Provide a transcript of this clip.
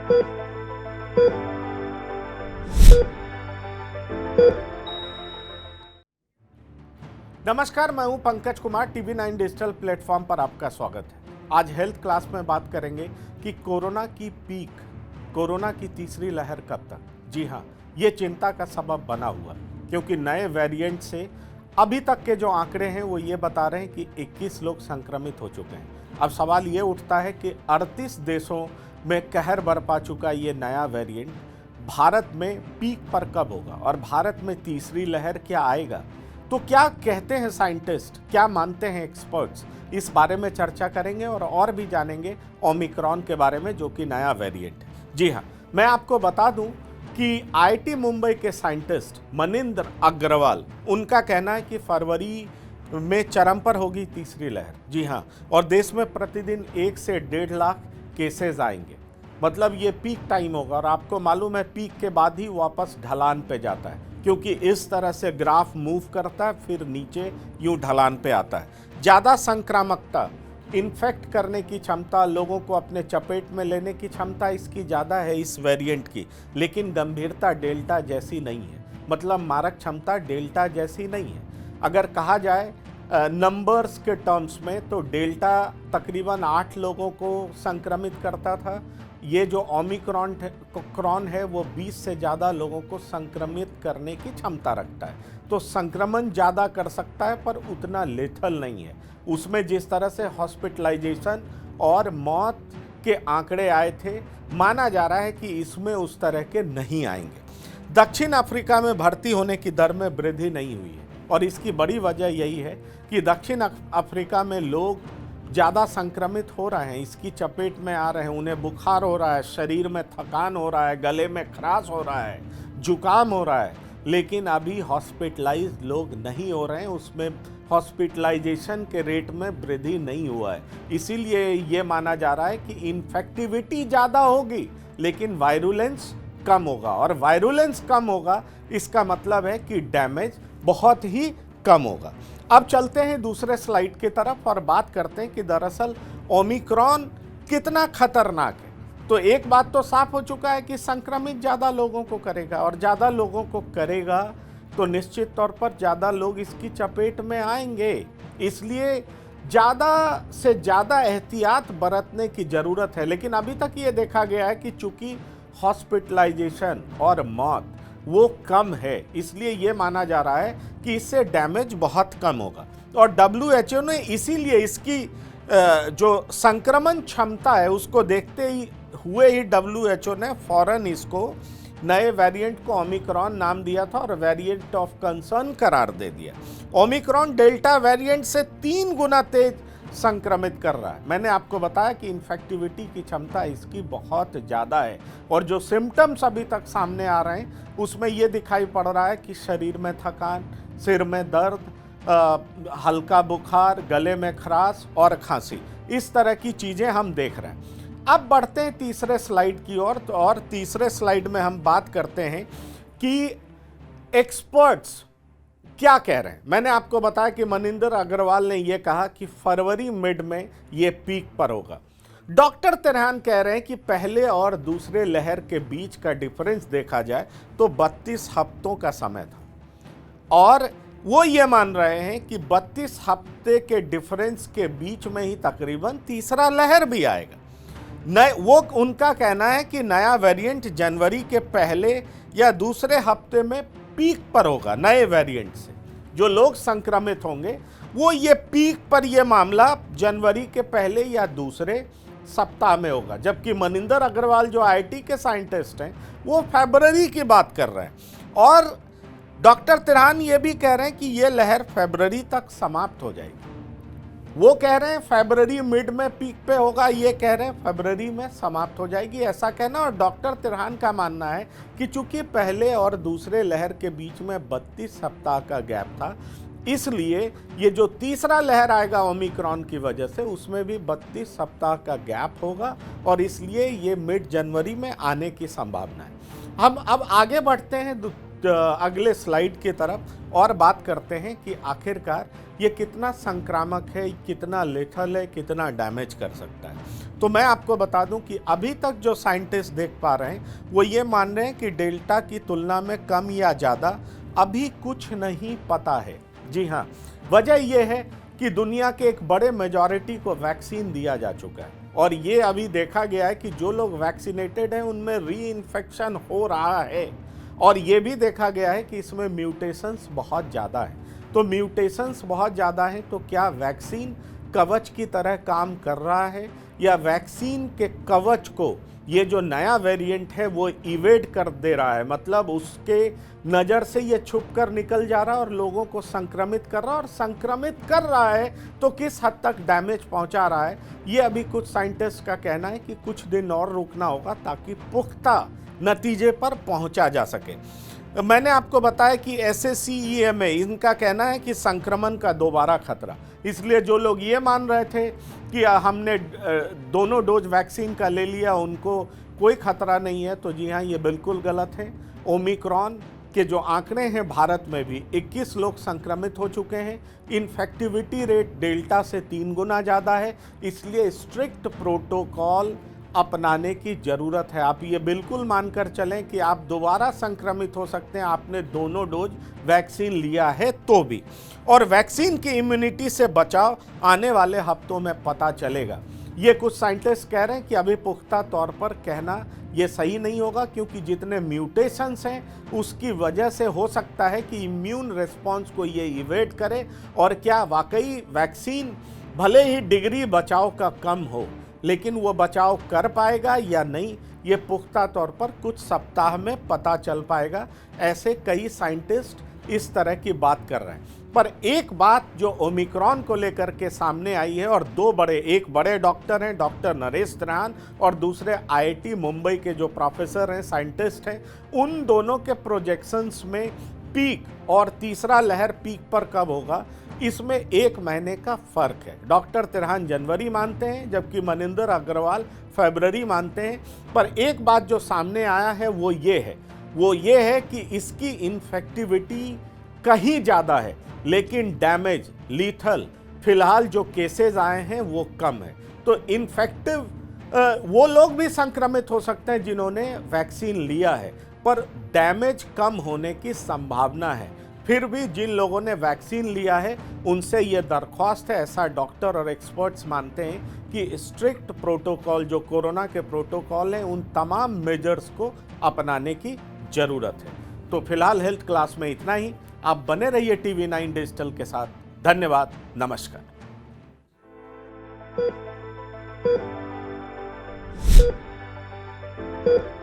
नमस्कार, मैं हूं Pankaj Kumar. TV 9 digital platform पर आपका स्वागत है। आज हेल्थ क्लास में बात करेंगे कि कोरोना की पीक, कोरोना की तीसरी लहर कब तक। जी हां, ये चिंता का सबब बना हुआ, क्योंकि नए वेरिएंट से अभी तक के जो आंकड़े हैं वो ये बता रहे हैं कि 21 लोग संक्रमित हो चुके हैं। अब सवाल ये उठता है कि 38 देशों में कहर बरपा चुका ये नया वेरिएंट भारत में पीक पर कब होगा और भारत में तीसरी लहर क्या आएगा। तो क्या कहते हैं साइंटिस्ट, क्या मानते हैं एक्सपर्ट्स, इस बारे में चर्चा करेंगे और भी जानेंगे ओमिक्रॉन के बारे में, जो कि नया वेरिएंट है। जी हाँ, मैं आपको बता दूं कि आईआईटी मुंबई के साइंटिस्ट मनिंदर अग्रवाल, उनका कहना है कि फरवरी में चरम पर होगी तीसरी लहर। जी हाँ, और देश में प्रतिदिन 1 से 1.5 लाख केसेस आएंगे, मतलब ये पीक टाइम होगा। और आपको मालूम है पीक के बाद ही वापस ढलान पे जाता है, क्योंकि इस तरह से ग्राफ मूव करता है, फिर नीचे यूं ढलान पे आता है। ज़्यादा संक्रामकता, इन्फेक्ट करने की क्षमता, लोगों को अपने चपेट में लेने की क्षमता इसकी ज़्यादा है इस वेरिएंट की, लेकिन गंभीरता डेल्टा जैसी नहीं है, मतलब मारक क्षमता डेल्टा जैसी नहीं है। अगर कहा जाए नंबर्स के टर्म्स में, तो डेल्टा तकरीबन 8 लोगों को संक्रमित करता था। ये जो ओमिक्रॉन है वो 20 से ज़्यादा लोगों को संक्रमित करने की क्षमता रखता है। तो संक्रमण ज़्यादा कर सकता है, पर उतना लेथल नहीं है। उसमें जिस तरह से हॉस्पिटलाइजेशन और मौत के आंकड़े आए थे, माना जा रहा है कि इसमें उस तरह के नहीं आएंगे। दक्षिण अफ्रीका में भर्ती होने की दर में वृद्धि नहीं हुई है, और इसकी बड़ी वजह यही है कि दक्षिण अफ्रीका में लोग ज़्यादा संक्रमित हो रहे हैं, इसकी चपेट में आ रहे हैं। उन्हें बुखार हो रहा है, शरीर में थकान हो रहा है, गले में खराश हो रहा है, जुकाम हो रहा है, लेकिन अभी हॉस्पिटलाइज लोग नहीं हो रहे हैं। उसमें हॉस्पिटलाइजेशन के रेट में वृद्धि नहीं हुआ है। इसीलिए ये माना जा रहा है कि इन्फेक्टिविटी ज़्यादा होगी, लेकिन वायरुलेंस कम होगा। और वायरुलेंस कम होगा, इसका मतलब है कि डैमेज बहुत ही कम होगा। अब चलते हैं दूसरे स्लाइड की तरफ और बात करते हैं कि दरअसल ओमिक्रॉन कितना खतरनाक है। तो एक बात तो साफ हो चुका है कि संक्रमित ज़्यादा लोगों को करेगा, और ज़्यादा लोगों को करेगा तो निश्चित तौर पर ज़्यादा लोग इसकी चपेट में आएंगे। इसलिए ज़्यादा से ज़्यादा एहतियात बरतने की ज़रूरत है। लेकिन अभी तक ये देखा गया है कि चूँकि हॉस्पिटलाइजेशन और मौत वो कम है, इसलिए ये माना जा रहा है कि इससे डैमेज बहुत कम होगा। और WHO ने इसीलिए इसकी जो संक्रमण क्षमता है उसको देखते ही हुए ही WHO ने फौरन इसको नए वेरिएंट को ओमिक्रॉन नाम दिया था और वेरिएंट ऑफ कंसर्न करार दे दिया। ओमिक्रॉन डेल्टा वेरिएंट से 3 गुना तेज संक्रमित कर रहा है। मैंने आपको बताया कि इन्फेक्टिविटी की क्षमता इसकी बहुत ज़्यादा है, और जो सिम्टम्स अभी तक सामने आ रहे हैं उसमें ये दिखाई पड़ रहा है कि शरीर में थकान, सिर में दर्द, हल्का बुखार, गले में खराश और खांसी, इस तरह की चीज़ें हम देख रहे हैं। अब बढ़ते हैं तीसरे स्लाइड की ओर। और तीसरे स्लाइड में हम बात करते हैं कि एक्सपर्ट्स क्या कह रहे हैं। मैंने आपको बताया कि मनिंदर अग्रवाल ने यह कहा कि फरवरी मिड में यह पीक पर होगा। डॉक्टर तिरहान कह रहे हैं कि पहले और दूसरे लहर के बीच का डिफरेंस देखा जाए तो 32 हफ्तों का समय था, और वो ये मान रहे हैं कि 32 हफ्ते के डिफरेंस के बीच में ही तकरीबन तीसरा लहर भी आएगा। वो उनका कहना है कि नया वेरिएंट जनवरी के पहले या दूसरे हफ्ते में पीक पर होगा। नए वेरिएंट से जो लोग संक्रमित होंगे वो ये पीक पर ये मामला जनवरी के पहले या दूसरे सप्ताह में होगा, जबकि मनिंदर अग्रवाल जो आईआईटी के साइंटिस्ट हैं वो फरवरी की बात कर रहे हैं। और डॉक्टर तिरहान ये भी कह रहे हैं कि ये लहर फरवरी तक समाप्त हो जाएगी। वो कह रहे हैं फरवरी मिड में पीक पे होगा, ये कह रहे हैं फरवरी में समाप्त हो जाएगी, ऐसा कहना। और डॉक्टर तिरहान का मानना है कि चूंकि पहले और दूसरे लहर के बीच में 32 सप्ताह का गैप था, इसलिए ये जो तीसरा लहर आएगा ओमिक्रॉन की वजह से, उसमें भी 32 सप्ताह का गैप होगा, और इसलिए ये मिड जनवरी में आने की संभावना है। हम अब आगे बढ़ते हैं अगले स्लाइड की तरफ और बात करते हैं कि आखिरकार ये कितना संक्रामक है, कितना लेथल है, कितना डैमेज कर सकता है। तो मैं आपको बता दूं कि अभी तक जो साइंटिस्ट देख पा रहे हैं वो ये मान रहे हैं कि डेल्टा की तुलना में कम या ज़्यादा अभी कुछ नहीं पता है। जी हाँ, वजह यह है कि दुनिया के एक बड़े मेजॉरिटी को वैक्सीन दिया जा चुका है और ये अभी देखा गया है कि जो लोग वैक्सीनेटेड हैं उनमें री इन्फेक्शन हो रहा है और ये भी देखा गया है कि इसमें म्यूटेशंस बहुत ज़्यादा है। तो म्यूटेशंस बहुत ज़्यादा हैं तो क्या वैक्सीन कवच की तरह काम कर रहा है या वैक्सीन के कवच को ये जो नया वेरिएंट है वो इवेड कर दे रहा है, मतलब उसके नज़र से ये छुप कर निकल जा रहा है और लोगों को संक्रमित कर रहा है, और संक्रमित कर रहा है तो किस हद तक डैमेज पहुंचा रहा है ये अभी कुछ साइंटिस्ट का कहना है कि कुछ दिन और रुकना होगा ताकि पुख्ता नतीजे पर पहुंचा जा सके। मैंने आपको बताया कि SACEMA इनका कहना है कि संक्रमण का दोबारा खतरा, इसलिए जो लोग ये मान रहे थे कि हमने दोनों डोज वैक्सीन का ले लिया उनको कोई खतरा नहीं है, तो जी हाँ, ये बिल्कुल गलत है। ओमिक्रॉन के जो आंकड़े हैं भारत में भी 21 लोग संक्रमित हो चुके हैं। इन्फेक्टिविटी रेट डेल्टा से 3 गुना ज़्यादा है, इसलिए स्ट्रिक्ट प्रोटोकॉल अपनाने की ज़रूरत है। आप ये बिल्कुल मानकर चलें कि आप दोबारा संक्रमित हो सकते हैं, आपने दोनों डोज वैक्सीन लिया है तो भी। और वैक्सीन की इम्यूनिटी से बचाव आने वाले हफ्तों में पता चलेगा। ये कुछ साइंटिस्ट कह रहे हैं कि अभी पुख्ता तौर पर कहना ये सही नहीं होगा, क्योंकि जितने म्यूटेशंस हैं उसकी वजह से हो सकता है कि इम्यून रिस्पॉन्स को ये इवेड करे, और क्या वाकई वैक्सीन भले ही डिग्री बचाव का कम हो लेकिन वो बचाव कर पाएगा या नहीं, ये पुख्ता तौर पर कुछ सप्ताह में पता चल पाएगा। ऐसे कई साइंटिस्ट इस तरह की बात कर रहे हैं। पर एक बात जो ओमिक्रॉन को लेकर के सामने आई है, और एक बड़े डॉक्टर हैं, डॉक्टर नरेश त्रिहान, और दूसरे IIT मुंबई के जो प्रोफेसर हैं, साइंटिस्ट हैं, उन दोनों के प्रोजेक्शंस में पीक और तीसरा लहर पीक पर कब होगा इसमें 1 महीने का फर्क है। डॉक्टर त्रिहान जनवरी मानते हैं जबकि मनिंदर अग्रवाल फरवरी मानते हैं। पर एक बात जो सामने आया है वो ये है कि इसकी इन्फेक्टिविटी कहीं ज़्यादा है लेकिन डैमेज लीथल फिलहाल जो केसेस आए हैं वो कम है। तो इन्फेक्टिव वो लोग भी संक्रमित हो सकते हैं जिन्होंने वैक्सीन लिया है, पर डैमेज कम होने की संभावना है। फिर भी जिन लोगों ने वैक्सीन लिया है उनसे ये दरख्वास्त है, ऐसा डॉक्टर और एक्सपर्ट्स मानते हैं कि स्ट्रिक्ट प्रोटोकॉल जो कोरोना के प्रोटोकॉल हैं उन तमाम मेजर्स को अपनाने की ज़रूरत है। तो फिलहाल हेल्थ क्लास में इतना ही। आप बने रहिए TV9 डिजिटल के साथ। धन्यवाद, नमस्कार। Thank you.